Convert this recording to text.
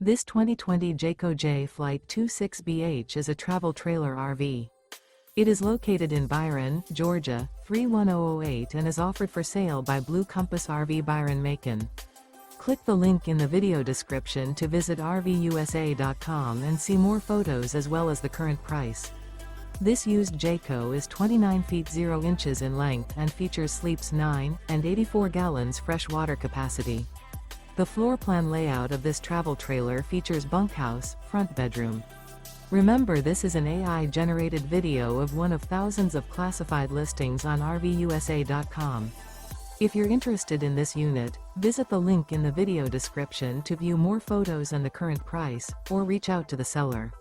This 2020 Jayco Jay Flight 26BH is a travel trailer RV. It is located in Byron, Georgia, 31008 and is offered for sale by Blue Compass RV Byron-Macon. Click the link in the video description to visit RVUSA.com and see more photos as well as the current price. This used Jayco is 29 feet 0 inches in length and features sleeps 9 and 84 gallons fresh water capacity. The floor plan layout of this travel trailer features bunkhouse, front bedroom. Remember, this is an AI-generated video of one of thousands of classified listings on RVUSA.com. If you're interested in this unit, visit the link in the video description to view more photos and the current price, or reach out to the seller.